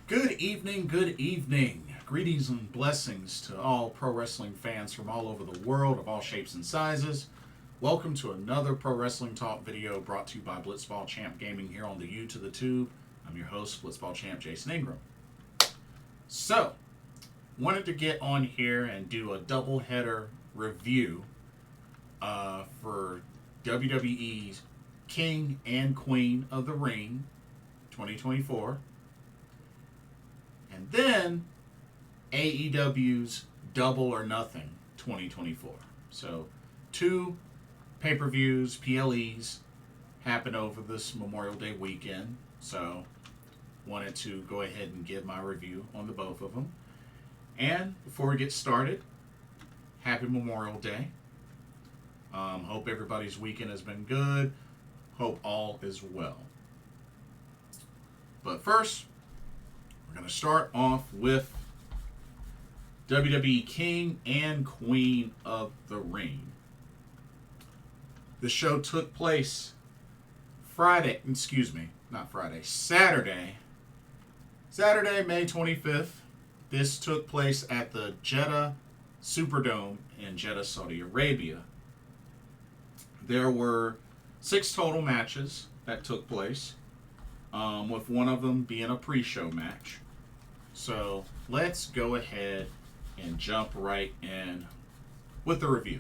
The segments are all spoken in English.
Good evening, good evening. Greetings and blessings to all pro wrestling fans from all over the world of all shapes and sizes. Welcome to another Pro Wrestling Talk video brought to you by Blitzball Champ Gaming here on the U to the Tube. I'm your host, Blitzball Champ Jason Ingram. So, wanted to get on here and do a double header review for WWE's King and Queen of the Ring 2024. And then AEW's Double or Nothing 2024. So, two pay-per-views, PLEs, happen over this Memorial Day weekend. So, wanted to go ahead and give my review on the both of them. And before we get started, happy Memorial Day. Hope everybody's weekend has been good. Hope all is well. But first, we're going to start off with WWE King and Queen of the Ring. The show took place Saturday, May 25th. This took place at the Jeddah Superdome in Jeddah, Saudi Arabia. There were 6 total matches that took place, with one of them being a pre-show match. So let's go ahead and jump right in with the review.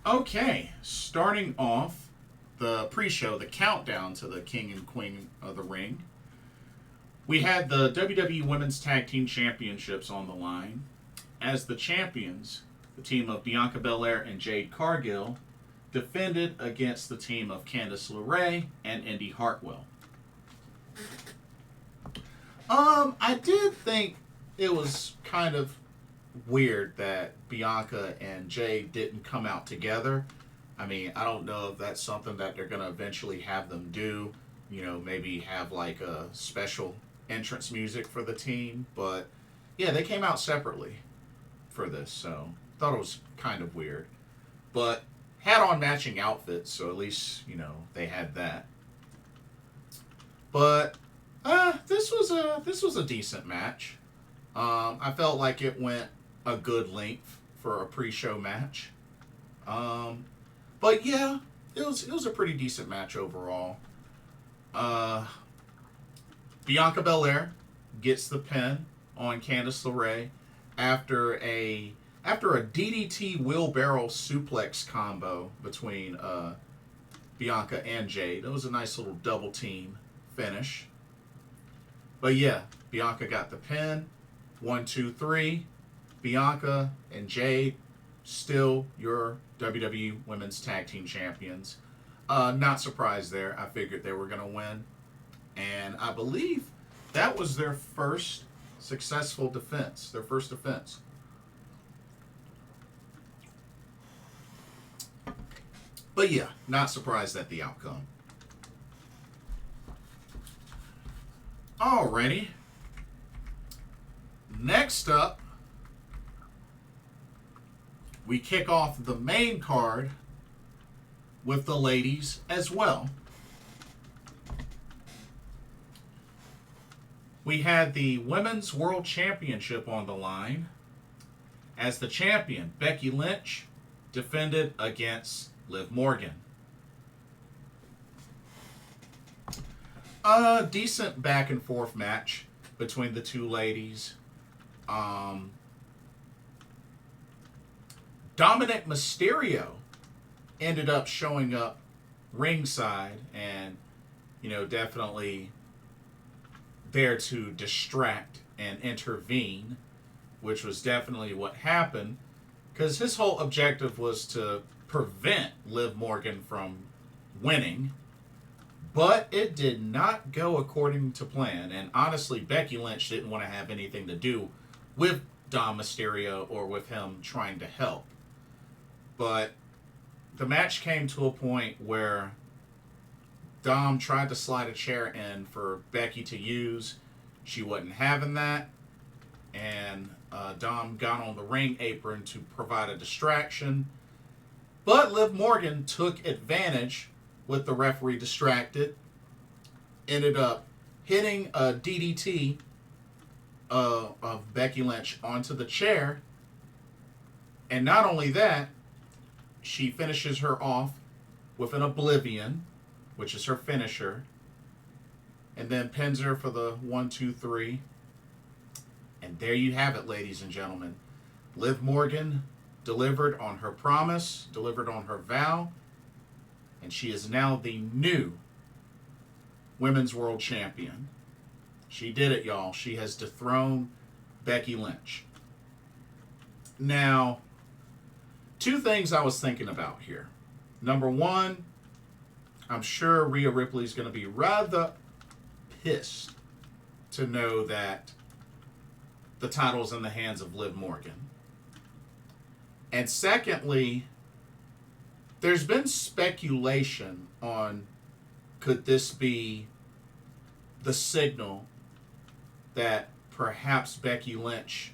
Okay, starting off the pre-show, the countdown to the King and Queen of the Ring. We had the WWE Women's Tag Team Championships on the line. As the champions, the team of Bianca Belair and Jade Cargill defended against the team of Candice LeRae and Indi Hartwell. I did think it was kind of weird that Bianca and Jade didn't come out together. I mean, I don't know if that's something that they're going to eventually have them do. You know, maybe have like a special entrance music for the team. But yeah, they came out separately for this, so thought it was kind of weird. But had on matching outfits, so at least, you know, they had that. But this was a decent match. I felt like it went a good length for a pre-show match. But yeah, it was a pretty decent match overall. Bianca Belair gets the pin on Candice LeRae after a DDT wheelbarrow suplex combo between Bianca and Jade. It was a nice little double team finish. But yeah, Bianca got the pin. 1, 2, 3. Bianca and Jade, still your WWE Women's Tag Team Champions. Not surprised there. I figured they were going to win. And I believe that was their first successful defense. Their first defense. But yeah, not surprised at the outcome. Alrighty. Next up, we kick off the main card with the ladies as well. We had the Women's World Championship on the line as the champion, Becky Lynch, defended against Liv Morgan. A decent back and forth match between the two ladies. Dominic Mysterio ended up showing up ringside and, you know, definitely there to distract and intervene, which was definitely what happened, because his whole objective was to prevent Liv Morgan from winning. But it did not go according to plan. And honestly, Becky Lynch didn't want to have anything to do with Dom Mysterio or with him trying to help. But the match came to a point where Dom tried to slide a chair in for Becky to use. She wasn't having that. And Dom got on the ring apron to provide a distraction. But Liv Morgan took advantage with the referee distracted, ended up hitting a DDT of Becky Lynch onto the chair. And not only that, she finishes her off with an Oblivion, which is her finisher, and then pins her for the 1, 2, 3. And there you have it, ladies and gentlemen. Liv Morgan delivered on her promise, delivered on her vow, and she is now the new Women's World Champion. She did it, y'all. She has dethroned Becky Lynch. Now, two things I was thinking about here. Number one, I'm sure Rhea Ripley's going to be rather pissed to know that the title's in the hands of Liv Morgan. And secondly, there's been speculation on could this be the signal that perhaps Becky Lynch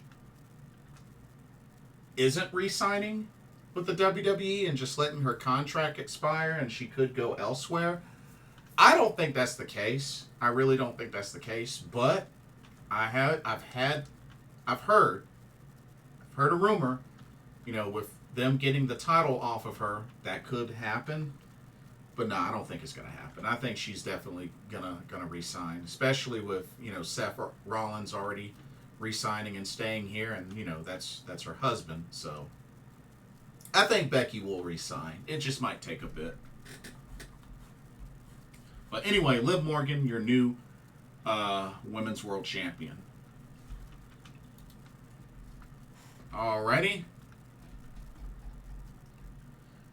isn't re-signing with the WWE and just letting her contract expire and she could go elsewhere. I don't think that's the case. I really don't think that's the case. But I've heard a rumor, with them getting the title off of her, that could happen. But no, I don't think it's gonna happen. I think she's definitely gonna re-sign, especially with Seth Rollins already re-signing and staying here, and that's her husband. So I think Becky will re-sign. It just might take a bit. But anyway, Liv Morgan, your new Women's World Champion. Alrighty.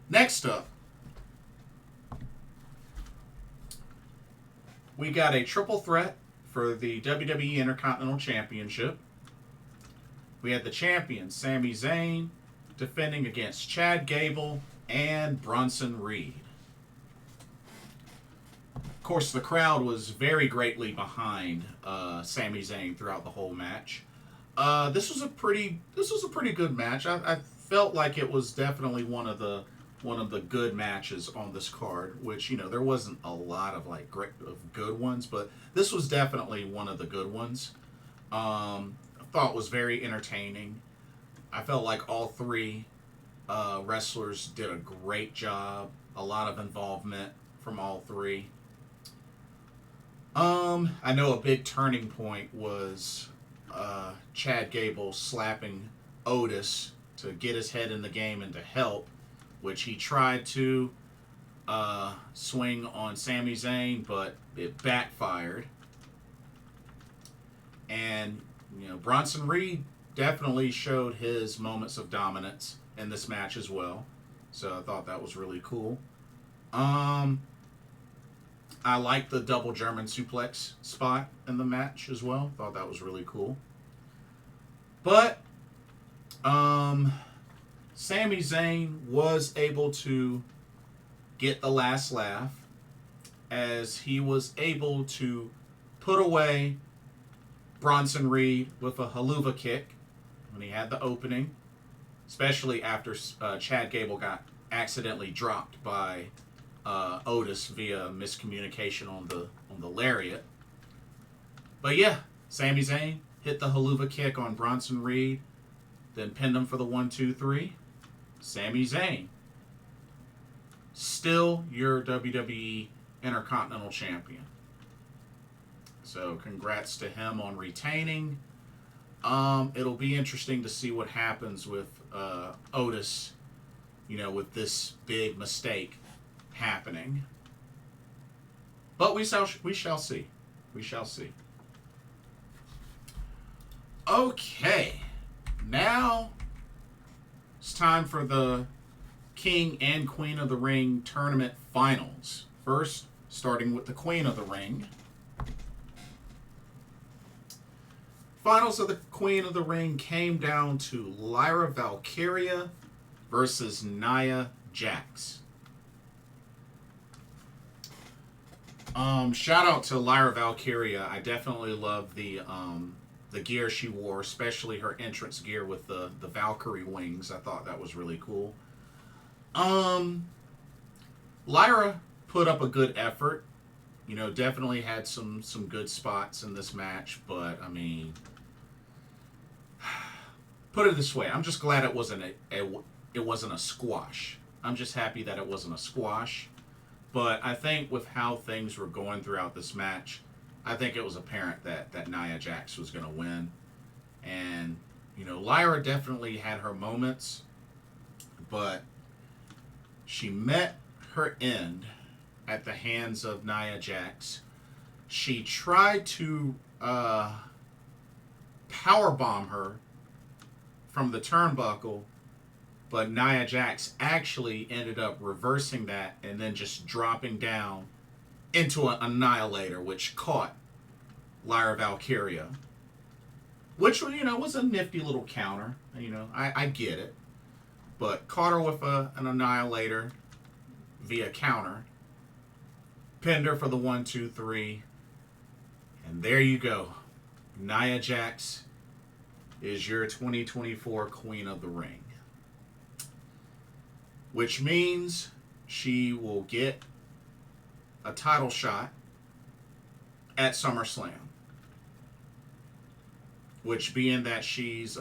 Next up, we got a triple threat for the WWE Intercontinental Championship. We had the champion, Sami Zayn, defending against Chad Gable and Bronson Reed. Of course, the crowd was very greatly behind Sami Zayn throughout the whole match. This was a pretty good match. I felt like it was definitely one of the good matches on this card, which there wasn't a lot of good ones, but this was definitely one of the good ones. I thought was very entertaining. I felt like all three wrestlers did a great job. A lot of involvement from all three. I know a big turning point was Chad Gable slapping Otis to get his head in the game and to help, which he tried to swing on Sami Zayn, but it backfired. And Bronson Reed definitely showed his moments of dominance in this match as well. So I thought that was really cool. I liked the double German suplex spot in the match as well. Thought that was really cool. But Sami Zayn was able to get the last laugh as he was able to put away Bronson Reed with a haluva kick when he had the opening, especially after Chad Gable got accidentally dropped by Otis via miscommunication on the lariat. But yeah, Sami Zayn hit the haluva kick on Bronson Reed, then pinned him for the 1, 2, 3. Sami Zayn, still your WWE Intercontinental Champion. So congrats to him on retaining. It'll be interesting to see what happens with Otis, with this big mistake happening. But we shall see. We shall see. Okay. Now it's time for the King and Queen of the Ring tournament finals. First, starting with the Queen of the Ring. Finals of the Queen of the Ring came down to Lyra Valkyria versus Nia Jax. Shout out to Lyra Valkyria. I definitely love the gear she wore, especially her entrance gear with the Valkyrie wings. I thought that was really cool. Lyra put up a good effort. You know, definitely had some good spots in this match, but I mean, put it this way: I'm just glad it wasn't it wasn't a squash. I'm just happy that it wasn't a squash. But I think with how things were going throughout this match, I think it was apparent that Nia Jax was going to win. And, you know, Lyra definitely had her moments, but she met her end at the hands of Nia Jax. She tried to powerbomb her from the turnbuckle, but Nia Jax actually ended up reversing that and then just dropping down into an annihilator, which caught Lyra Valkyria. Which, you know, was a nifty little counter. You know, I get it. But caught her with an annihilator via counter. Pinned her for the 1, 2, 3. And there you go. Nia Jax is your 2024 Queen of the Ring. Which means she will get a title shot at SummerSlam. Which, being that she's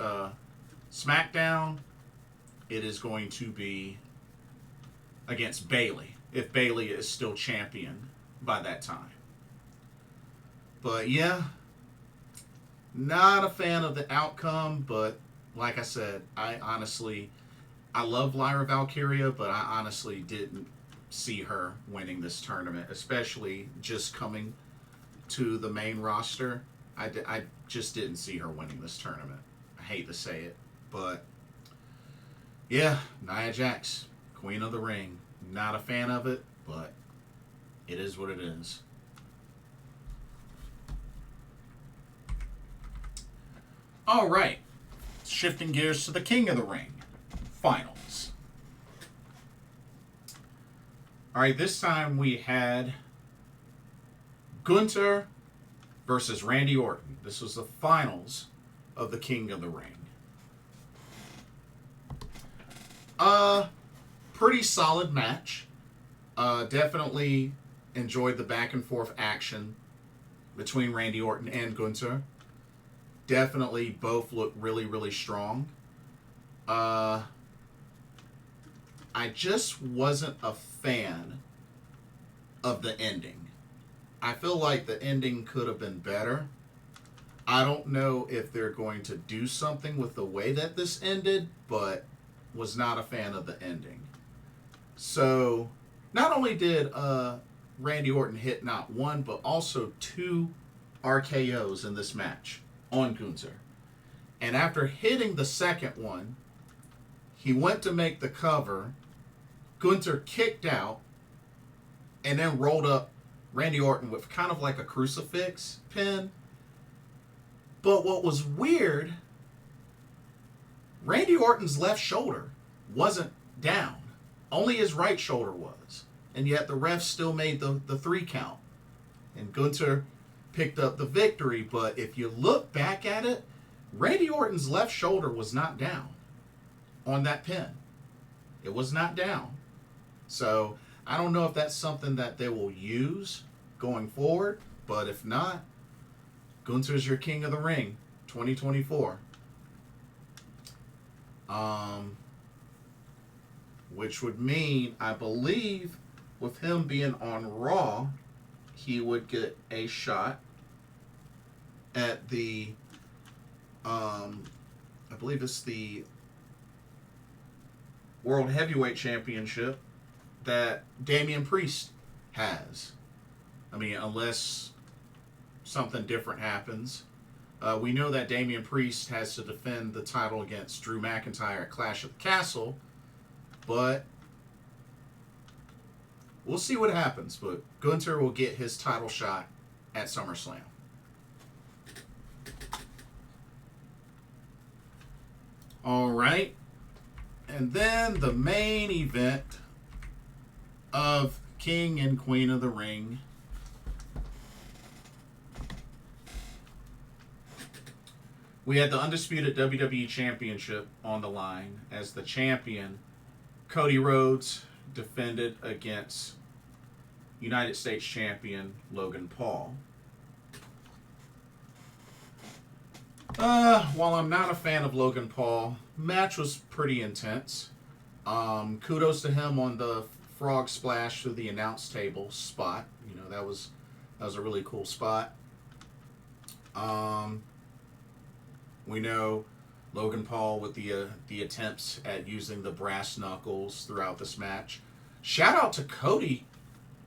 SmackDown, it is going to be against Bayley, if Bayley is still champion by that time. But yeah, not a fan of the outcome, but like I said, I love Lyra Valkyria, but I honestly didn't see her winning this tournament, especially just coming to the main roster. I just didn't see her winning this tournament. I hate to say it, but yeah, Nia Jax, Queen of the Ring. Not a fan of it, but it is what it is. All right, shifting gears to the King of the Ring finals. All right, this time we had Gunther versus Randy Orton. This was the finals of the King of the Ring. Pretty solid match. Definitely enjoyed the back and forth action between Randy Orton and Gunther. Definitely both look really, really strong. I just wasn't a fan of the ending. I feel like the ending could have been better. I don't know if they're going to do something with the way that this ended, but was not a fan of the ending. So, not only did Randy Orton hit not one, but also 2 RKOs in this match on Gunther. And after hitting the second one, he went to make the cover. Gunther kicked out and then rolled up Randy Orton with kind of like a crucifix pin. But what was weird, Randy Orton's left shoulder wasn't down. Only his right shoulder was. And yet the ref still made the 3 count. And Gunther picked up the victory. But if you look back at it, Randy Orton's left shoulder was not down on that pin. It was not down. So I don't know if that's something that they will use going forward. But if not, Gunther's your King of the Ring 2024. Which would mean, I believe, with him being on Raw, he would get a shot at the, I believe it's the World Heavyweight Championship that Damian Priest has. I mean, unless something different happens. We know that Damian Priest has to defend the title against Drew McIntyre at Clash of the Castle, but we'll see what happens. But Gunther will get his title shot at SummerSlam. All right. And then the main event of King and Queen of the Ring. We had the Undisputed WWE Championship on the line as the champion, Cody Rhodes, defended against United States Champion Logan Paul. While I'm not a fan of Logan Paul, match was pretty intense. Kudos to him on the frog splash through the announce table spot. You know, that was a really cool spot. We know Logan Paul with the attempts at using the brass knuckles throughout this match. Shout out to Cody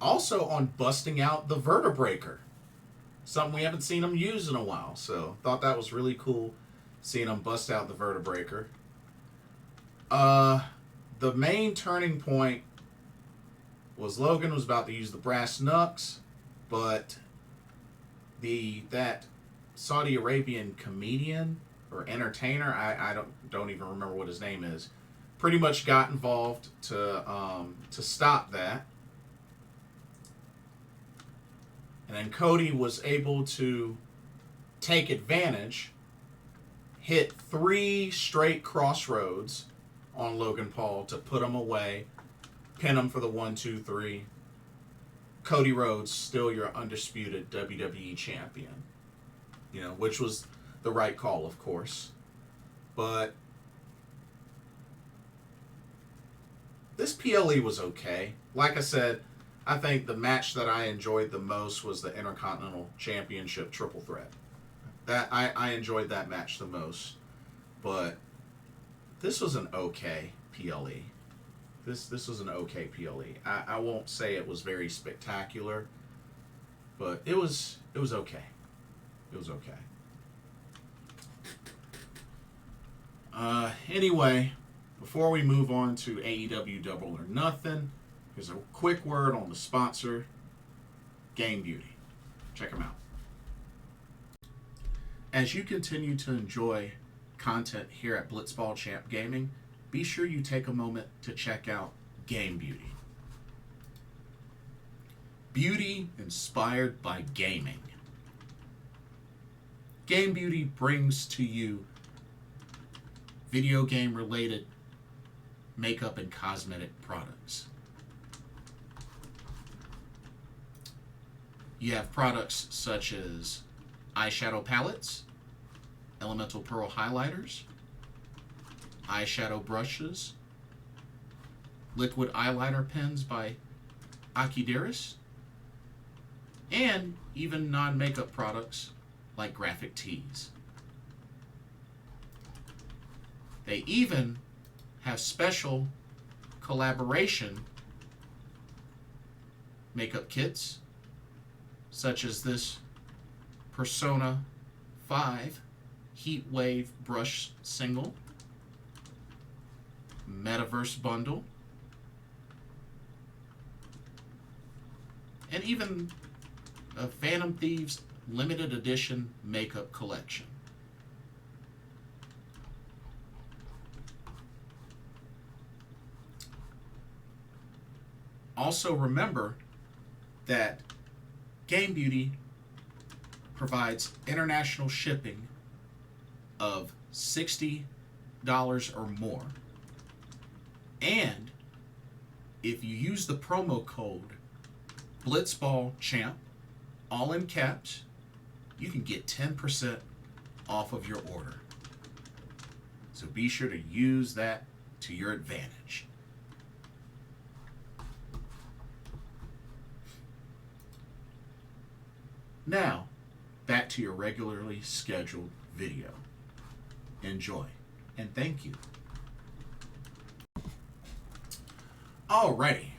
also on busting out the vertebraker. Something we haven't seen him use in a while. So thought that was really cool seeing him bust out the vertebraker. The main turning point was Logan was about to use the brass knucks, but that Saudi Arabian comedian or entertainer, I don't even remember what his name is, pretty much got involved to stop that. And then Cody was able to take advantage, hit 3 straight crossroads on Logan Paul to put him away, pin him for the 1, 2, 3. Cody Rhodes, still your undisputed WWE champion. You know, which was the right call, of course. But this PLE was okay. Like I said, I think the match that I enjoyed the most was the Intercontinental Championship Triple Threat. That I enjoyed that match the most. But this was an okay PLE. This was an okay PLE. I won't say it was very spectacular, but it was okay. It was okay. Anyway, before we move on to AEW Double or Nothing, here's a quick word on the sponsor, Game Beauty. Check them out. As you continue to enjoy content here at Blitzball Champ Gaming, be sure you take a moment to check out Game Beauty. Beauty inspired by gaming. Game Beauty brings to you video game related makeup and cosmetic products. You have products such as eyeshadow palettes, elemental pearl highlighters, eyeshadow brushes, liquid eyeliner pens by Akideris, and even non-makeup products like graphic tees. They even have special collaboration makeup kits, such as this Persona 5 Heat Wave Brush Single, Metaverse Bundle, and even a Phantom Thieves limited edition makeup collection. Also remember that Game Beauty provides international shipping of $60 or more. And if you use the promo code BlitzballChamp, all in caps, you can get 10% off of your order. So be sure to use that to your advantage. Now, back to your regularly scheduled video. Enjoy, and thank you. Alrighty,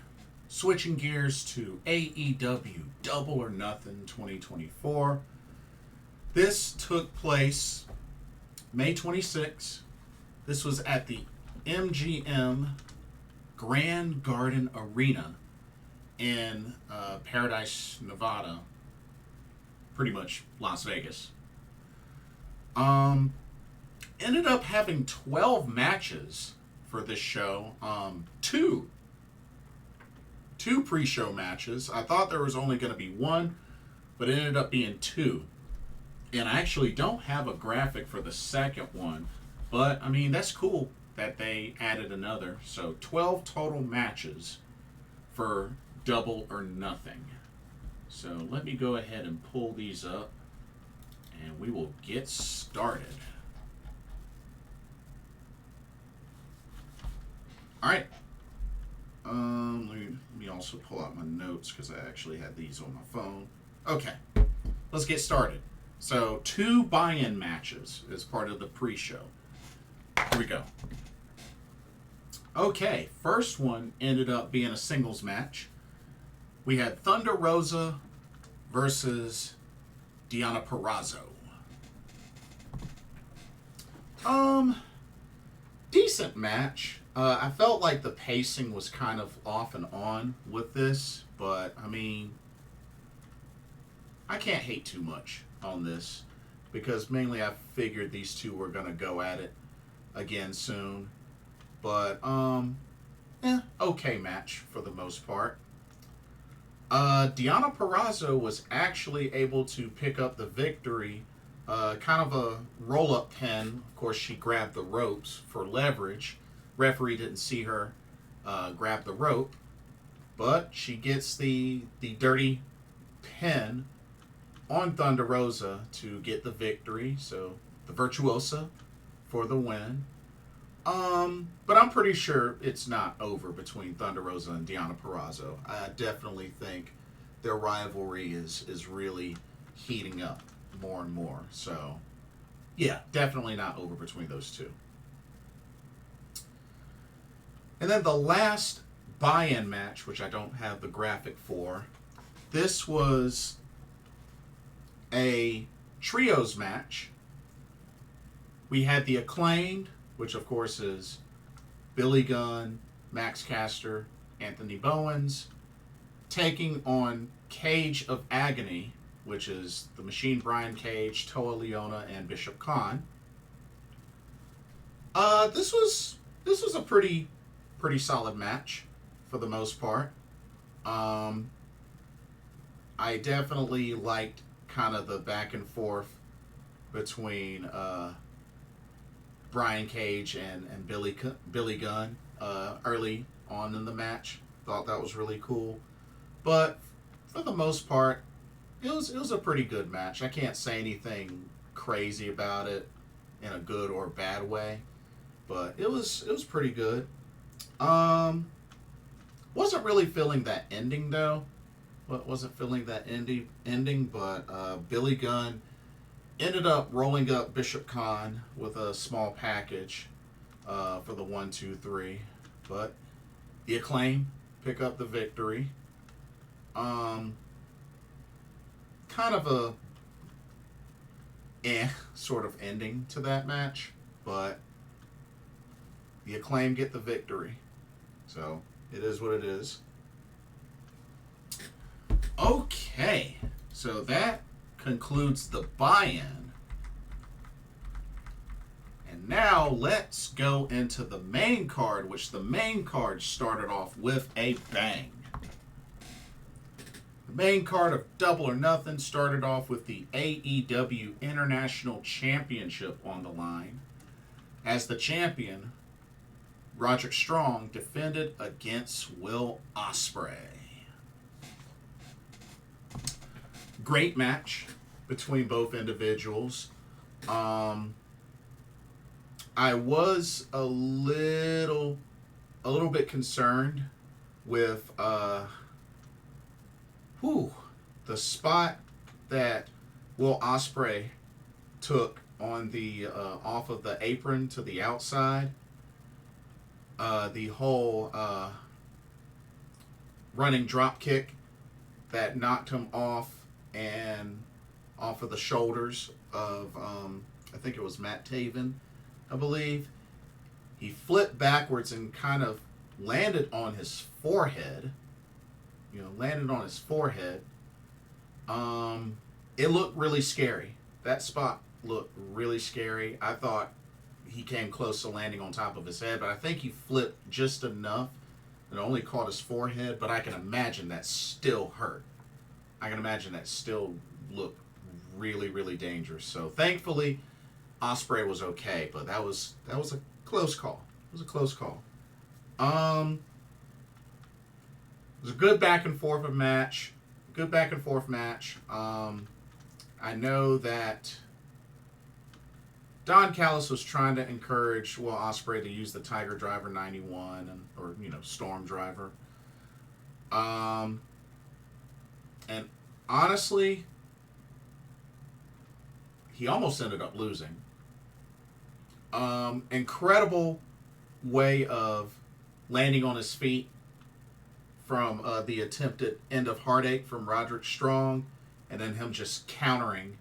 switching gears to AEW Double or Nothing 2024. This took place May 26th. This was at the MGM Grand Garden Arena in Paradise, Nevada. Pretty much Las Vegas. Ended up having 12 matches for this show. Two pre-show matches. I thought there was only going to be one, but it ended up being 2. And I actually don't have a graphic for the second one, but I mean, that's cool that they added another. So 12 total matches for Double or Nothing. So let me go ahead and pull these up, and we will get started. All right. Let me also pull out my notes because I actually had these on my phone. Okay, let's get started. So 2 buy-in matches as part of the pre-show. Here we go. Okay, first one ended up being a singles match. We had Thunder Rosa versus Deonna Purrazzo. Decent match. I felt like the pacing was kind of off and on with this, but I mean, I can't hate too much on this because mainly I figured these two were gonna go at it again soon. But okay match for the most part. Deonna Purrazzo was actually able to pick up the victory. Kind of a roll-up pin. Of course, she grabbed the ropes for leverage. Referee didn't see her grab the rope, but she gets the dirty pin on Thunder Rosa to get the victory. So the Virtuosa for the win. But I'm pretty sure it's not over between Thunder Rosa and Deonna Purrazzo. I definitely think their rivalry is really heating up more and more. So, yeah, definitely not over between those two. And then the last buy-in match, which I don't have the graphic for, this was a trios match. We had the Acclaimed, which of course is Billy Gunn, Max Caster, Anthony Bowens, taking on Cage of Agony, which is the Machine Brian Cage, Toa Leona, and Bishop Khan. This was a pretty solid match for the most part. I definitely liked kind of the back and forth between Brian Cage and Billy Gunn early on in the match. Thought that was really cool. But for the most part, it was a pretty good match. I can't say anything crazy about it in a good or bad way, but it was pretty good. Wasn't really feeling that ending though. Wasn't feeling that ending, but Billy Gunn ended up rolling up Bishop Khan with a small package for the 1, 2, 3. But the Acclaim pick up the victory. Kind of a sort of ending to that match, but the Acclaim get the victory. So it is what it is. Okay, so that concludes the buy-in. And now let's go into the main card, which the main card started off with a bang. The main card of Double or Nothing started off with the AEW International Championship on the line. As the champion, Roderick Strong defended against Will Ospreay. Great match between both individuals. I was a little bit concerned with the spot that Will Ospreay took on the off of the apron to the outside. The whole running drop kick that knocked him off and off of the shoulders of I think it was Matt Taven, I believe. He flipped backwards and kind of landed on his forehead. It looked really scary. That spot looked really scary. I thought he came close to landing on top of his head, but I think he flipped just enough and only caught his forehead, but I can imagine that still hurt. I can imagine that still looked really, really dangerous. So thankfully, Ospreay was okay, but that was a close call. It was a close call. It was a good back and forth match. Good back and forth match. I know that Don Callis was trying to encourage Will Ospreay to use the Tiger Driver 91 or Storm Driver. And honestly, he almost ended up losing. Incredible way of landing on his feet from the attempted end of Heartache from Roderick Strong, and then him just countering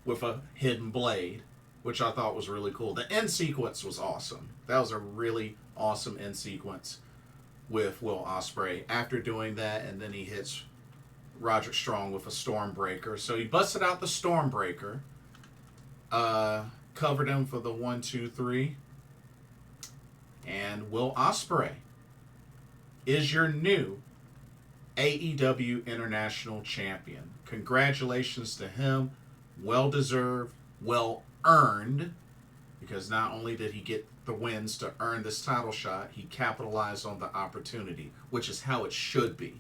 with a hidden blade, which I thought was really cool. The end sequence was awesome. That was a really awesome end sequence with Will Ospreay. After doing that, and then he hits Roderick Strong with a Stormbreaker. So he busted out the Stormbreaker, covered him for the 1, 2, 3, and Will Ospreay is your new AEW International Champion. Congratulations to him. Well deserved, well earned, because not only did he get the wins to earn this title shot, he capitalized on the opportunity, which is how it should be.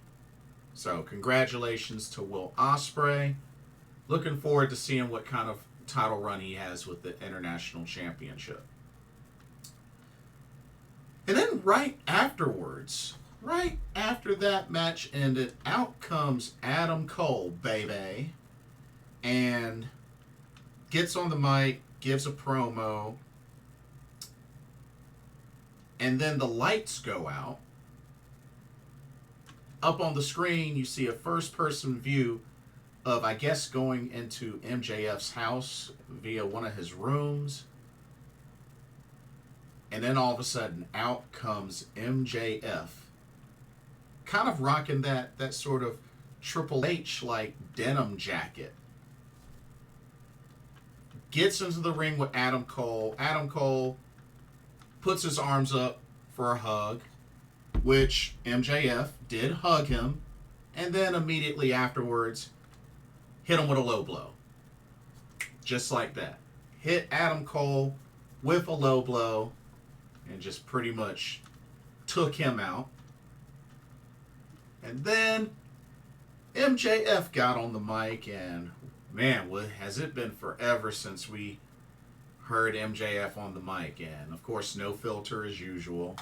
So congratulations to Will Ospreay. Looking forward to seeing what kind of title run he has with the International Championship. And then right after that match ended, out comes Adam Cole, baby, and gets on the mic, gives a promo, and then the lights go out. Up on the screen, you see a first-person view of, I guess, going into MJF's house via one of his rooms. And then all of a sudden, out comes MJF. Kind of rocking that sort of Triple H-like denim jacket. Gets into the ring with Adam Cole. Adam Cole puts his arms up for a hug, which MJF did hug him, and then immediately afterwards hit him with a low blow. Just like that. Hit Adam Cole with a low blow and just pretty much took him out. And then MJF got on the mic, and man, has it been forever since we heard MJF on the mic. And of course, no filter as usual.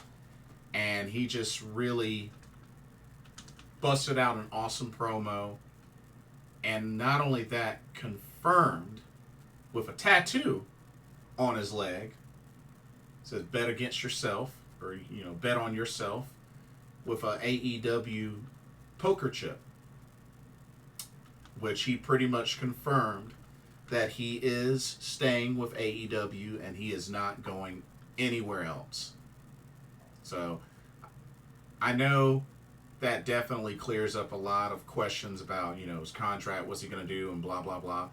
And he just really busted out an awesome promo. And not only that, confirmed with a tattoo on his leg. It says bet against yourself, or bet on yourself, with a AEW poker chip, which he pretty much confirmed that he is staying with AEW and he is not going anywhere else. So I know that definitely clears up a lot of questions about, his contract, what's he going to do, and blah, blah, blah.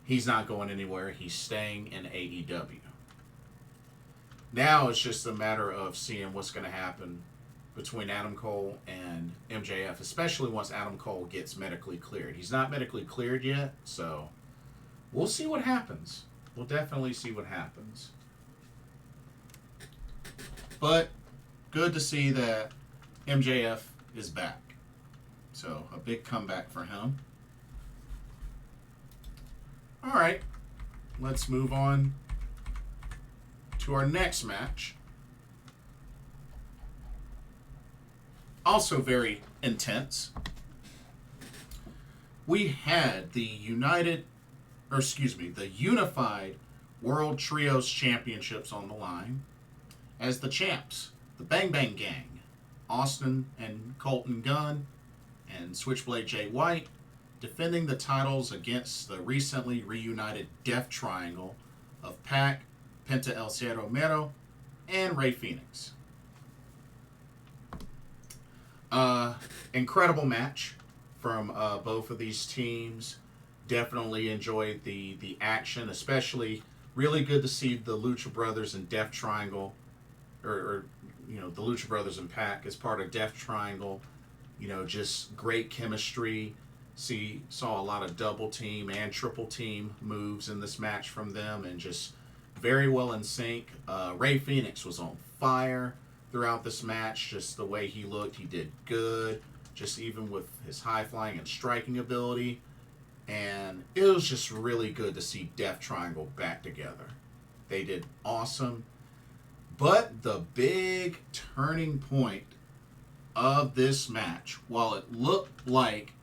He's not going anywhere. He's staying in AEW. Now it's just a matter of seeing what's going to happen between Adam Cole and MJF, especially once Adam Cole gets medically cleared. He's not medically cleared yet, so we'll see what happens. We'll definitely see what happens. But good to see that MJF is back. So a big comeback for him. All right, let's move on to our next match. Also very intense. We had the Unified World Trios Championships on the line as the champs, the Bang Bang Gang, Austin and Colton Gunn, and Switchblade Jay White, defending the titles against the recently reunited Death Triangle of Pac, Penta El Cero Miedo, and Rey Fenix. Incredible match from both of these teams. Definitely enjoyed the action, especially really good to see the Lucha Brothers and Death Triangle, or the Lucha Brothers and Pac as part of Death Triangle. Just great chemistry. Saw a lot of double team and triple team moves in this match from them, and just very well in sync. Rey Fenix was on fire. throughout this match. Just the way he looked, he did good. Just even with his high flying and striking ability. And it was just really good to see Death Triangle back together. They did awesome. But the big turning point of this match, while it looked like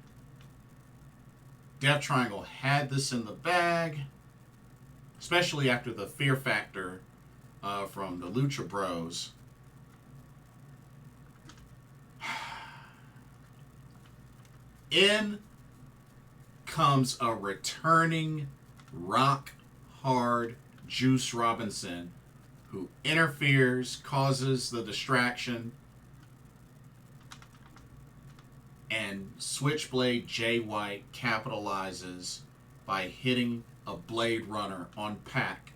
Death Triangle had this in the bag, especially after the Fear Factor from the Lucha Bros, in comes a returning rock hard Juice Robinson, who interferes, causes the distraction, and Switchblade Jay White capitalizes by hitting a Blade Runner on Pac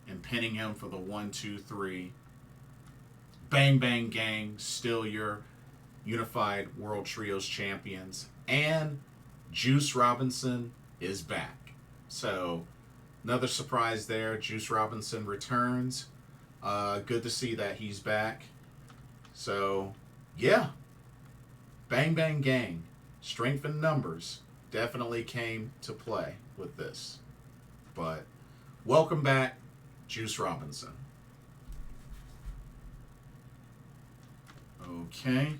and pinning him for the 1-2-3. Bang Bang Gang, still your Unified World Trios champions, and Juice Robinson is back. So another surprise there. Juice Robinson returns. Good to see that he's back. So yeah, Bang Bang Gang, strength in numbers definitely came to play with this. But welcome back, Juice Robinson. Okay.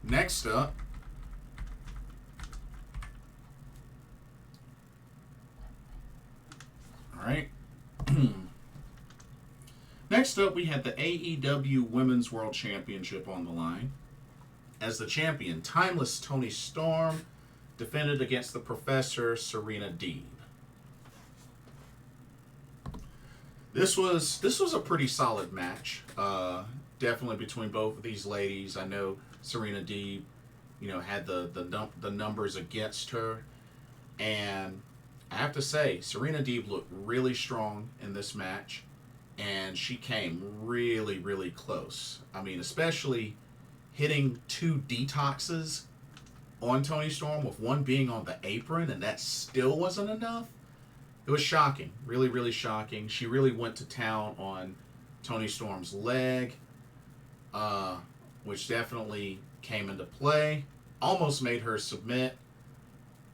Next up, all right. Next up, we had the AEW Women's World Championship on the line. As the champion, Timeless Toni Storm defended against the Professor, Serena Deeb. This was a pretty solid match. Definitely between both of these ladies. I know Serena Deeb, had the numbers against her, and I have to say, Serena Deeb looked really strong in this match, and she came really, really close. I mean, especially hitting 2 detoxes on Toni Storm, with one being on the apron, and that still wasn't enough. It was shocking. Really, really shocking. She really went to town on Toni Storm's leg, which definitely came into play. Almost made her submit.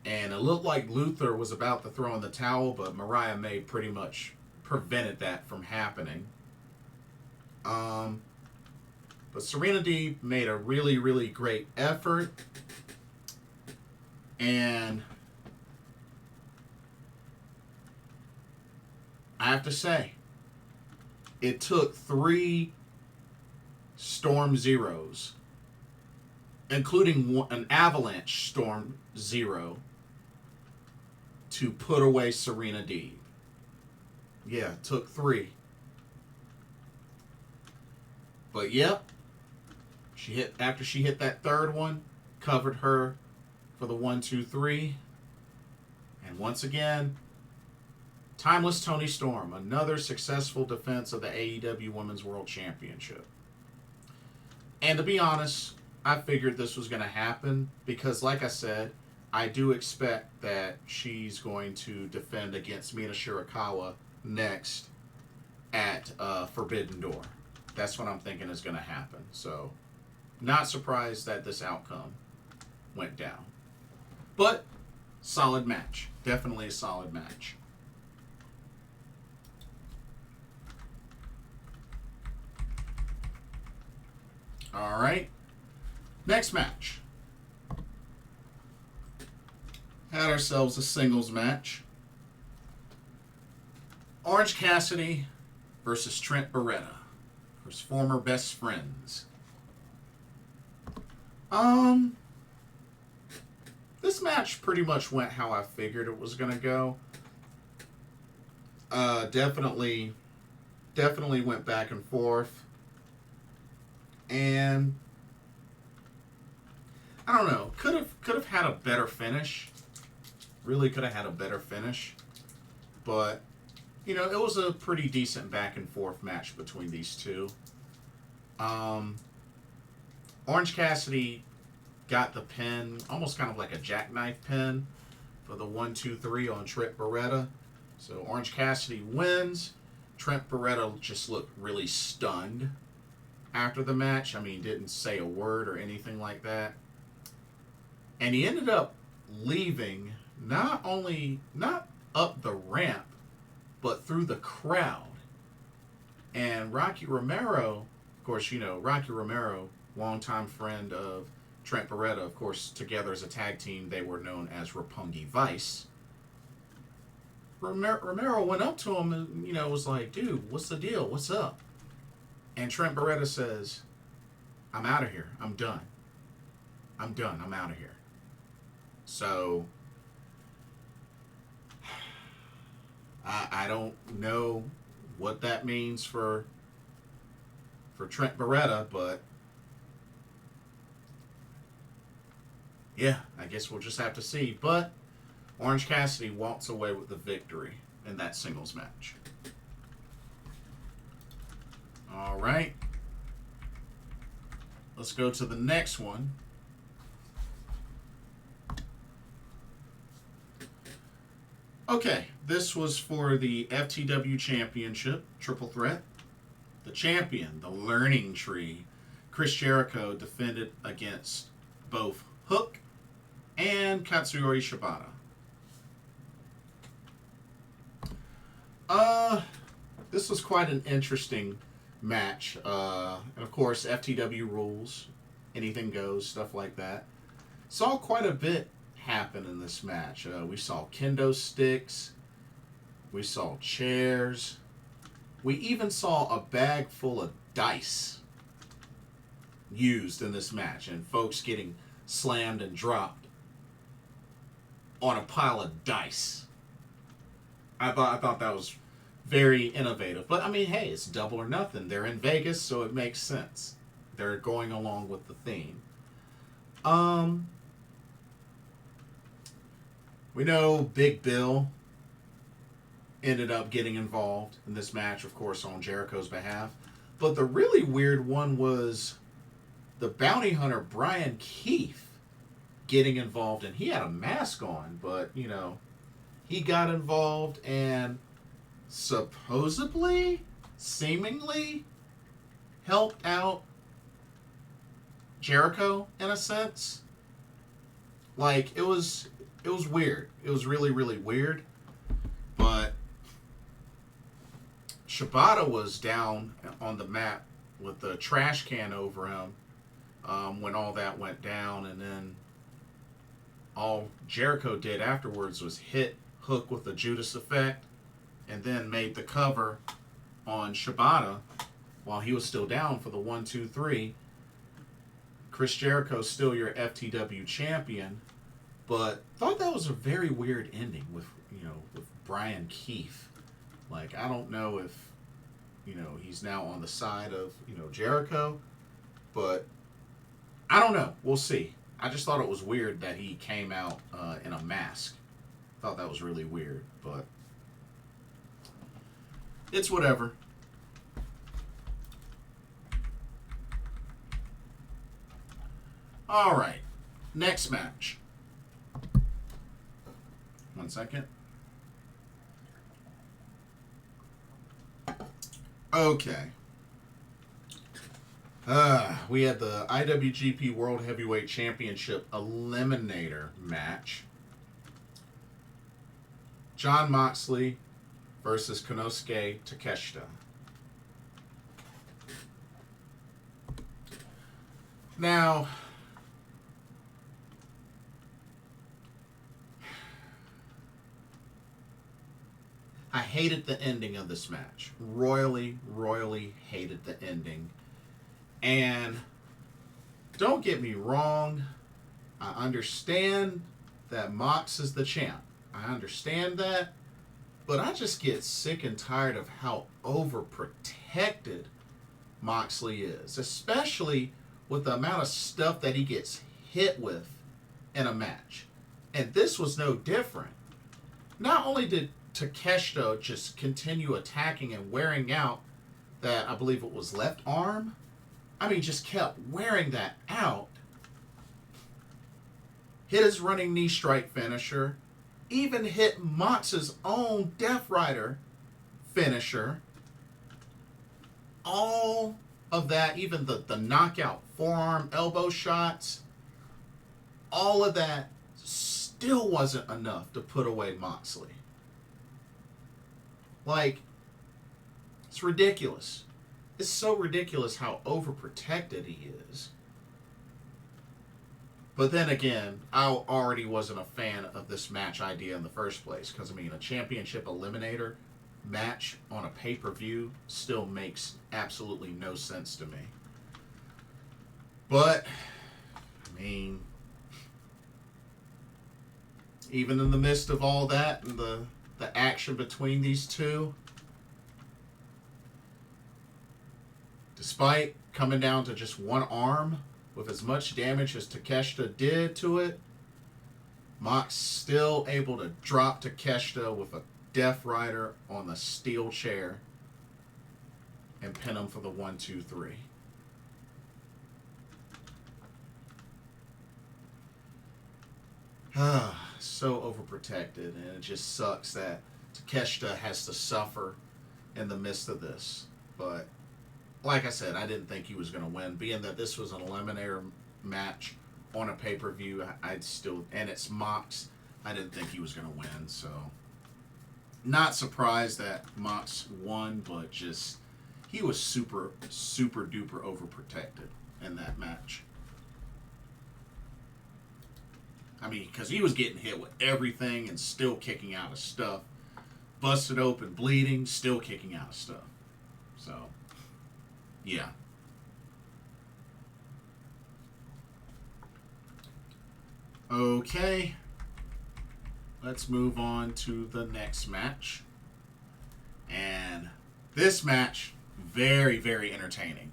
And it looked like Luther was about to throw in the towel, but Mariah May pretty much prevented that from happening. But Serena Deeb made a really, really great effort. And I have to say, it took 3 Storm Zeros, including an Avalanche Storm Zero, to put away Serena Deeb. Yeah, it took 3. But yep, after she hit that third one, covered her for the 1-2-3. And once again, Timeless Toni Storm, another successful defense of the AEW Women's World Championship. And to be honest, I figured this was going to happen because, like I said, I do expect that she's going to defend against Mina Shirakawa next at Forbidden Door. That's what I'm thinking is going to happen. So, not surprised that this outcome went down. But, solid match. Definitely a solid match. All right. Next match. Had ourselves a singles match. Orange Cassidy versus Trent Beretta, his former best friends. This match pretty much went how I figured it was gonna go. Definitely went back and forth. And I don't know, could have had a better finish. Really could have had a better finish. But, it was a pretty decent back and forth match between these two. Orange Cassidy got the pin, almost kind of like a jackknife pin for the 1-2-3 on Trent Beretta. So Orange Cassidy wins. Trent Beretta just looked really stunned after the match. I mean, didn't say a word or anything like that. And he ended up leaving not up the ramp, but through the crowd. And Rocky Romero, of course, you know, Rocky Romero, longtime friend of Trent Beretta, of course, together as a tag team, they were known as Roppongi Vice. Romero went up to him and, you know, was like, dude, what's the deal? What's up? And Trent Beretta says, I'm out of here. I'm done. I'm done. I'm out of here. So, I don't know what that means for Trent Beretta, but yeah, I guess we'll just have to see. But Orange Cassidy walks away with the victory in that singles match. All right. Let's go to the next one. Okay, this was for the FTW Championship, Triple Threat. The champion, the Learning Tree, Chris Jericho, defended against both Hook and Katsuyori Shibata. This was quite an interesting match. And of course, FTW rules, anything goes, stuff like that. Saw quite a bit happen in this match. We saw kendo sticks. We saw chairs. We even saw a bag full of dice used in this match, and folks getting slammed and dropped on a pile of dice. I thought that was very innovative. But I mean, hey, it's Double or Nothing. They're in Vegas, so it makes sense. They're going along with the theme. We know Big Bill ended up getting involved in this match, of course, on Jericho's behalf. But the really weird one was the bounty hunter, Brian Keith, getting involved. And he had a mask on, but, you know, he got involved and supposedly, seemingly, helped out Jericho in a sense. Like, it was weird. It was really, really weird. But Shibata was down on the mat with the trash can over him when all that went down. And then all Jericho did afterwards was hit Hook with the Judas effect and then made the cover on Shibata while he was still down for the 1, 2, 3. Chris Jericho's still your FTW champion. But thought that was a very weird ending with Brian Keith. Like, I don't know if, he's now on the side of, Jericho. But I don't know. We'll see. I just thought it was weird that he came out in a mask. Thought that was really weird. But it's whatever. All right. Next match. 1 second. Okay. We had the IWGP World Heavyweight Championship Eliminator match. Jon Moxley versus Konosuke Takeshita. Now, I hated the ending of this match. Royally hated the ending. And don't get me wrong, I understand that Mox is the champ. I understand that. But I just get sick and tired of how overprotected Moxley is. Especially with the amount of stuff that he gets hit with in a match. And this was no different. Not only did Takeshita just continue attacking and wearing out that, I believe it was left arm. I mean, just kept wearing that out. Hit his running knee strike finisher. Even hit Mox's own Death Rider finisher. all of that, even the knockout forearm elbow shots, all of that still wasn't enough to put away Moxley. Like, it's ridiculous. It's so ridiculous how overprotected he is. But then again, I already wasn't a fan of this match idea in the first place. Because, I mean, a championship eliminator match on a pay-per-view still makes absolutely no sense to me. But, I mean, even in the midst of all that and the action between these two, despite coming down to just one arm with as much damage as Takeshita did to it, Mox still able to drop Takeshita with a Death Rider on the steel chair and pin him for the 1, 2, 3. So overprotected, and it just sucks that Takeshita has to suffer in the midst of this. But like I said, I didn't think he was going to win. Being that this was an eliminator match on a pay-per-view, I'd still, and it's Mox, I didn't think he was going to win. So not surprised that Mox won, but just he was super, super duper overprotected in that match. I mean, because he was getting hit with everything and still kicking out of stuff. Busted open, bleeding, still kicking out of stuff. So, yeah. Okay. Let's move on to the next match. And this match, very, very entertaining.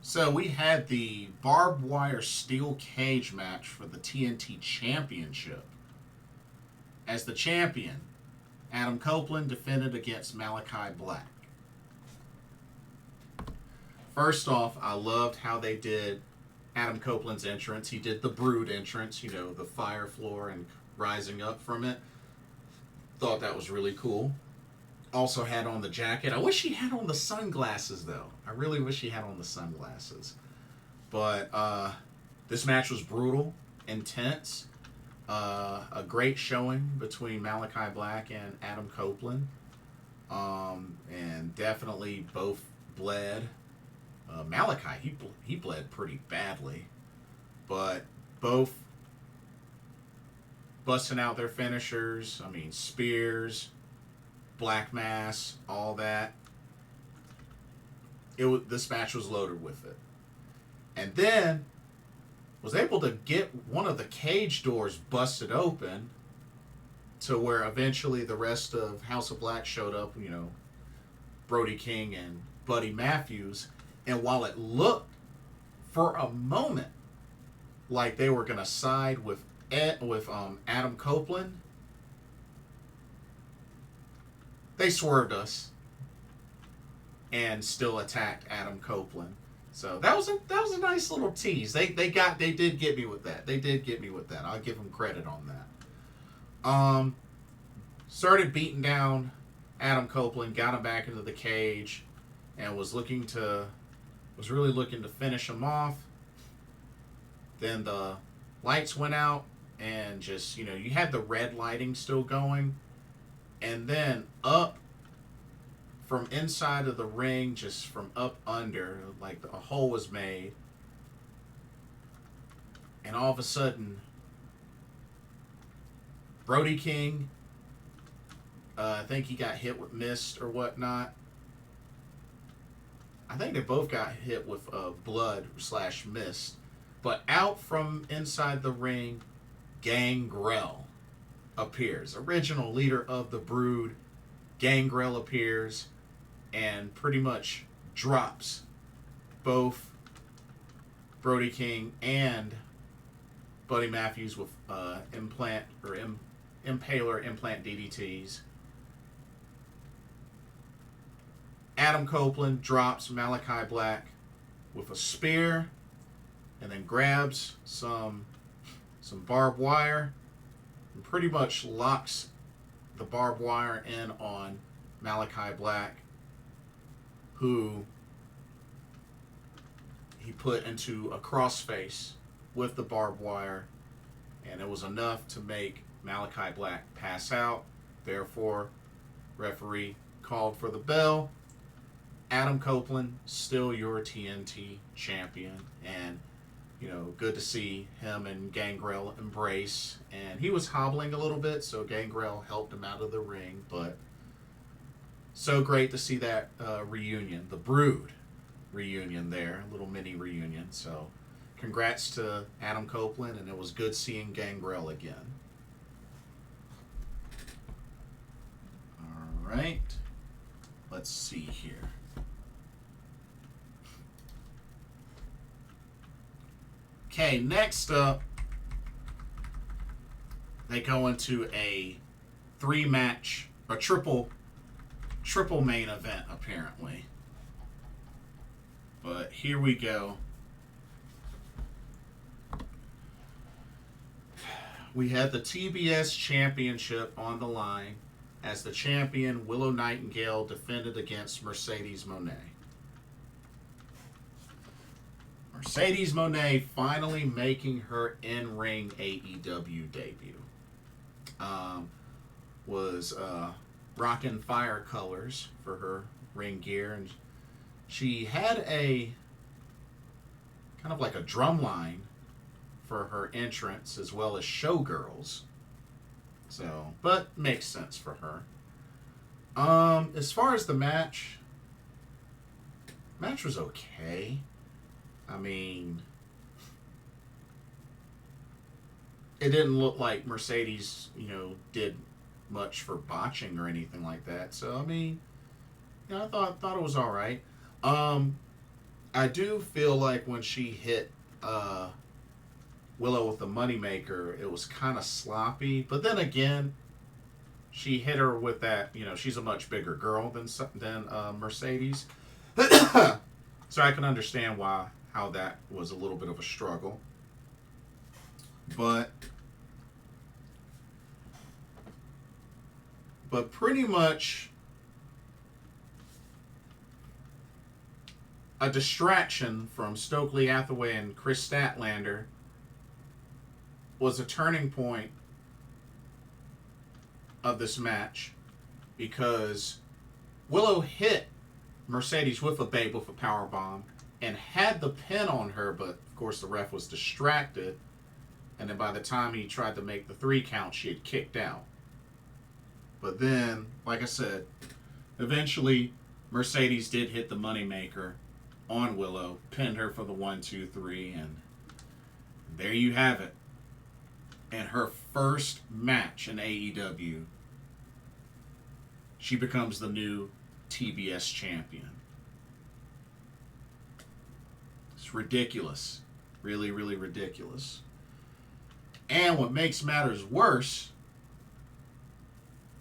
So we had the barbed wire steel cage match for the TNT Championship. As the champion, Adam Copeland defended against Malachi Black. First off, I loved how they did Adam Copeland's entrance. He did the Brood entrance, you know, the fire floor and rising up from it. Thought that was really cool. Also had on the jacket. I wish he had on the sunglasses, though. I really wish he had on the sunglasses. But this match was brutal, intense. A great showing between Malachi Black and Adam Copeland. And definitely both bled. Malachi, he bled pretty badly. But both busting out their finishers. I mean, spears, Black Mass, all that. This match was loaded with it. And then was able to get one of the cage doors busted open to where eventually the rest of House of Black showed up, you know, Brody King and Buddy Matthews. And while it looked for a moment like they were going to side with Adam Copeland, they swerved us and still attacked Adam Copeland. So that was a nice little tease. They did get me with that. They did get me with that. I'll give them credit on that. Started beating down Adam Copeland, got him back into the cage, and was really looking to finish him off. Then the lights went out, and just, you know, you had the red lighting still going. And then up from inside of the ring, just from up under, like a hole was made. And all of a sudden, Brody King, I think he got hit with mist or whatnot. I think they both got hit with blood/mist. But out from inside the ring, Gangrel appears. Original leader of the Brood. Gangrel appears and pretty much drops both Brody King and Buddy Matthews with impaler implant DDTs. Adam Copeland drops Malachi Black with a spear and then grabs some barbed wire and pretty much locks the barbed wire in on Malachi Black, who he put into a crossface with the barbed wire, and it was enough to make Malachi Black pass out. Therefore, referee called for the bell. Adam Copeland, still your TNT champion, and good to see him and Gangrel embrace. And he was hobbling a little bit, so Gangrel helped him out of the ring. But so great to see that reunion, the Brood reunion there, a little mini reunion. So congrats to Adam Copeland, and it was good seeing Gangrel again. All right, let's see here. Okay, next up, they go into a triple main event, apparently. But here we go. We had the TBS Championship on the line as the champion, Willow Nightingale, defended against Mercedes Moné. Mercedes Moné finally making her in-ring AEW debut. Was rocking fire colors for her ring gear, and she had a kind of like a drum line for her entrance, as well as showgirls. So, but makes sense for her. As far as the match was okay. I mean, it didn't look like Mercedes, did much for botching or anything like that. So, I mean, I thought it was all right. I do feel like when she hit Willow with the Moneymaker, it was kind of sloppy. But then again, she hit her with that, she's a much bigger girl than Mercedes. So I can understand how that was a little bit of a struggle. But pretty much a distraction from Stokely Hathaway and Chris Statlander was a turning point of this match, because Willow hit Mercedes with a powerbomb and had the pin on her, but of course the ref was distracted, and then by the time he tried to make the 3 count, she had kicked out. But then, like I said, eventually Mercedes did hit the Moneymaker on Willow, pinned her for the 1, 2, 3, and there you have it. And her first match in AEW, she becomes the new TBS champion. It's ridiculous. Really, really ridiculous. And what makes matters worse,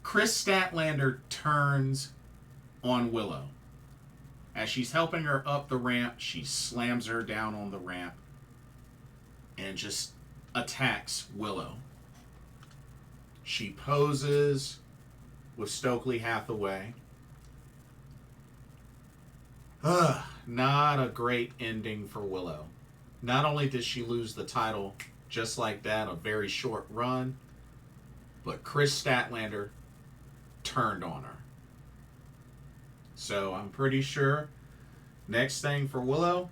Chris Statlander turns on Willow. As she's helping her up the ramp, she slams her down on the ramp and just attacks Willow. She poses with Stokely Hathaway. Not a great ending for Willow. Not only did she lose the title just like that, a very short run, but Chris Statlander turned on her. So I'm pretty sure next thing for Willow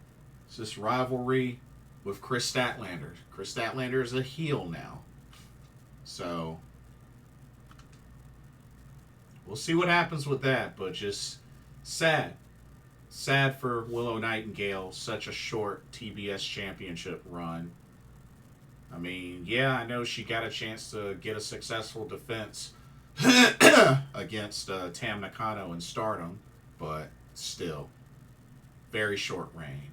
is this rivalry with Chris Statlander. Chris Statlander is a heel now. So we'll see what happens with that, but just sad. Sad for Willow Nightingale, such a short TBS championship run. I mean, yeah, I know she got a chance to get a successful defense against Tam Nakano in Stardom, but still, very short reign.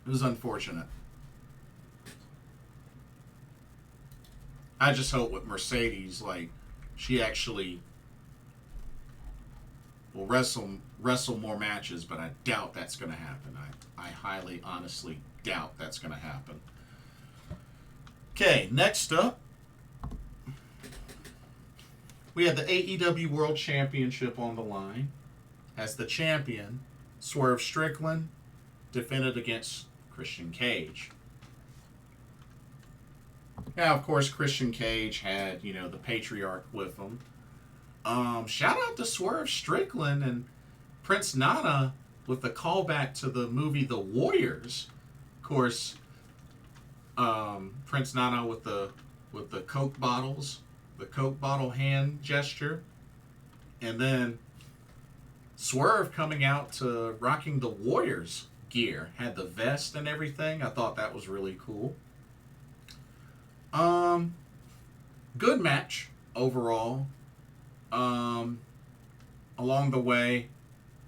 It was unfortunate. I just hope with Mercedes, she actually will wrestle more matches, but I doubt that's going to happen. I highly, honestly doubt that's going to happen. Okay, next up, we had the AEW World Championship on the line. As the champion, Swerve Strickland defended against Christian Cage. Now, of course, Christian Cage had, the Patriarch with him. Shout out to Swerve Strickland and Prince Nana with the callback to the movie The Warriors. Of course, Prince Nana with the Coke bottles, the Coke bottle hand gesture, and then Swerve coming out to rocking the Warriors gear, had the vest and everything. I thought that was really cool. Good match overall. Along the way,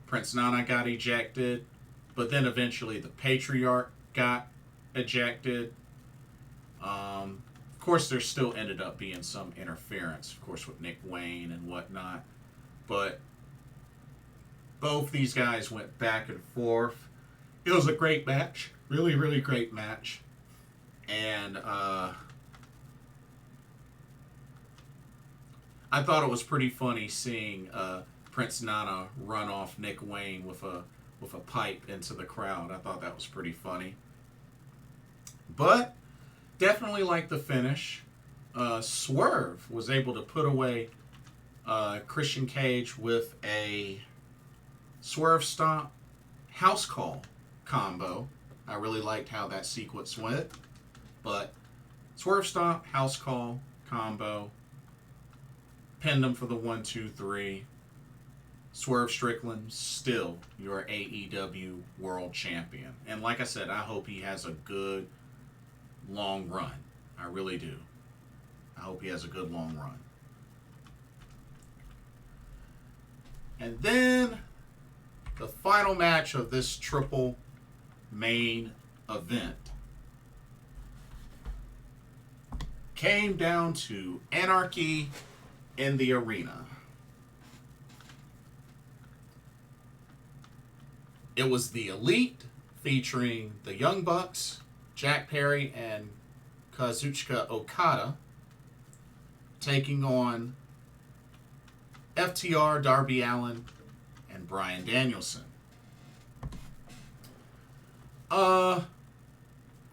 Prince Nana got ejected, but then eventually the Patriarch got ejected. Of course, there still ended up being some interference, of course, with Nick Wayne and whatnot. But both these guys went back and forth. It was a great match. Really, really great match. And I thought it was pretty funny seeing Prince Nana run off Nick Wayne with a pipe into the crowd. I thought that was pretty funny. But definitely liked the finish. Swerve was able to put away Christian Cage with a Swerve Stomp House Call combo. I really liked how that sequence went. But Swerve Stomp House Call combo. Pinned him for the 1-2-3. Swerve Strickland, still your AEW World Champion. And like I said, I hope he has a good long run. I really do. I hope he has a good long run. And then the final match of this triple main event came down to Anarchy in the Arena. It was the Elite featuring the Young Bucks, Jack Perry, and Kazuchika Okada taking on FTR, Darby Allin, and Bryan Danielson.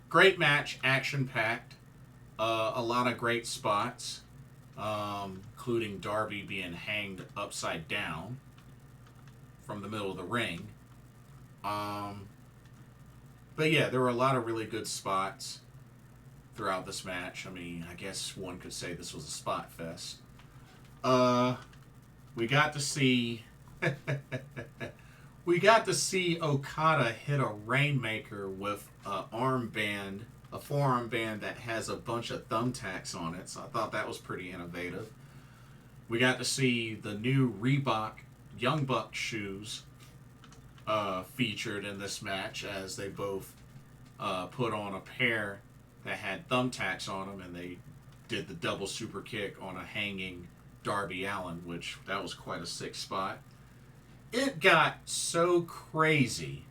Great match, action-packed. A lot of great spots, including Darby being hanged upside down from the middle of the ring. But yeah, there were a lot of really good spots throughout this match. I mean, I guess one could say this was a spot fest. We got to see Okada hit a Rainmaker with a forearm band that has a bunch of thumbtacks on it. So I thought that was pretty innovative. We got to see the new Reebok Young Buck shoes featured in this match, as they both put on a pair that had thumbtacks on them, and they did the double super kick on a hanging Darby Allin, which that was quite a sick spot. It got so crazy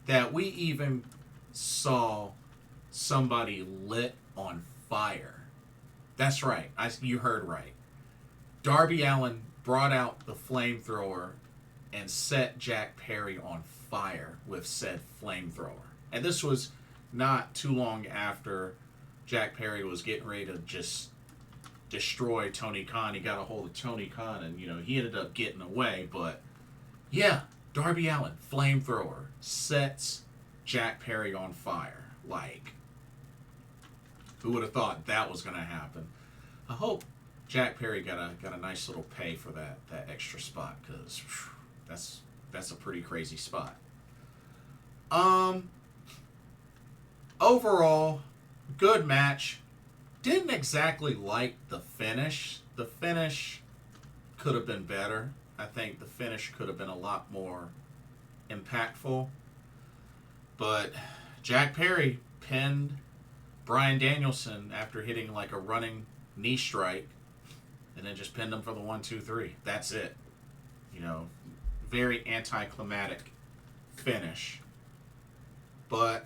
that we even saw somebody lit on fire. That's right. You heard right. Darby Allin brought out the flamethrower and set Jack Perry on fire with said flamethrower. And this was not too long after Jack Perry was getting ready to just destroy Tony Khan. He got a hold of Tony Khan, and he ended up getting away. But yeah, Darby Allin, flamethrower, sets Jack Perry on fire. Like, who would have thought that was going to happen? I hope Jack Perry got a nice little pay for that extra spot, because that's a pretty crazy spot. Overall, good match. Didn't exactly like the finish. The finish could have been better. I think the finish could have been a lot more impactful. But Jack Perry pinned Bryan Danielson after hitting like a running knee strike, and then just pinned him for the 1-2-3. That's it. Very anticlimactic finish. But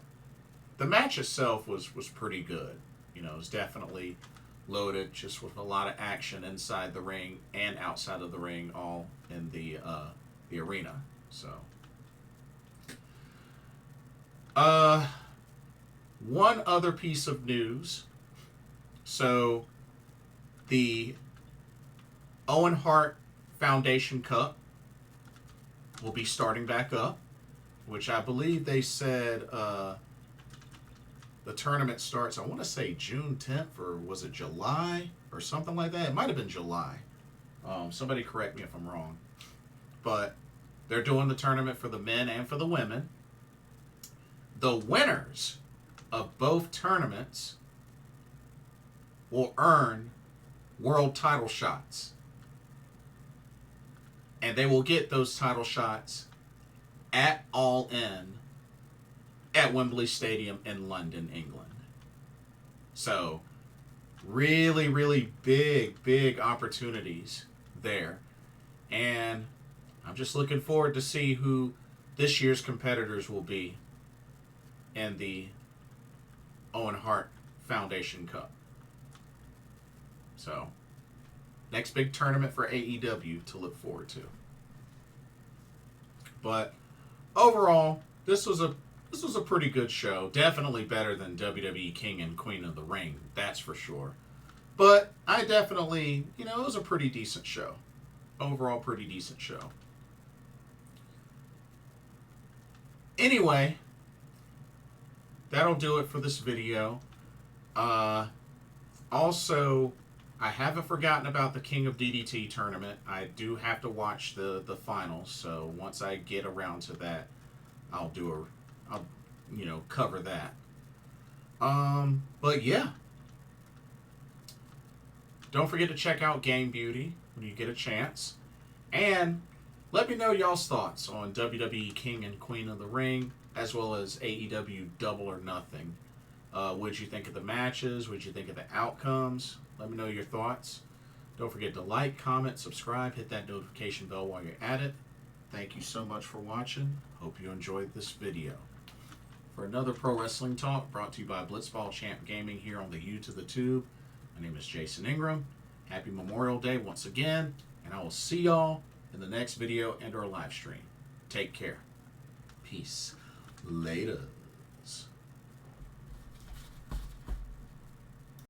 the match itself was pretty good. It was definitely loaded, just with a lot of action inside the ring and outside of the ring, all in the arena. So, one other piece of news. So, the Owen Hart Foundation Cup will be starting back up, which I believe they said the tournament starts, I want to say June 10th, or was it July or something like that? It might have been July. Somebody correct me if I'm wrong. But they're doing the tournament for the men and for the women. The winners of both tournaments will earn world title shots. And they will get those title shots at All In at Wembley Stadium in London, England. So, really, really big opportunities there. And I'm just looking forward to see who this year's competitors will be in the Owen Hart Foundation Cup. So, next big tournament for AEW to look forward to. But overall, this was a pretty good show. Definitely better than WWE King and Queen of the Ring, that's for sure. But I definitely, it was a pretty decent show. Overall, pretty decent show. Anyway, that'll do it for this video. Also, I haven't forgotten about the King of DDT tournament. I do have to watch the finals, so once I get around to that, I'll cover that. But yeah. Don't forget to check out Game Beauty when you get a chance. And let me know y'all's thoughts on WWE King and Queen of the Ring, as well as AEW Double or Nothing. What'd you think of the matches? What'd you think of the outcomes? Let me know your thoughts. Don't forget to like, comment, subscribe, hit that notification bell while you're at it. Thank you so much for watching. Hope you enjoyed this video. For another Pro Wrestling Talk brought to you by Blitzball Champ Gaming here on the U to the Tube, my name is Jason Ingram. Happy Memorial Day once again, and I will see y'all in the next video and or live stream. Take care. Peace. Later.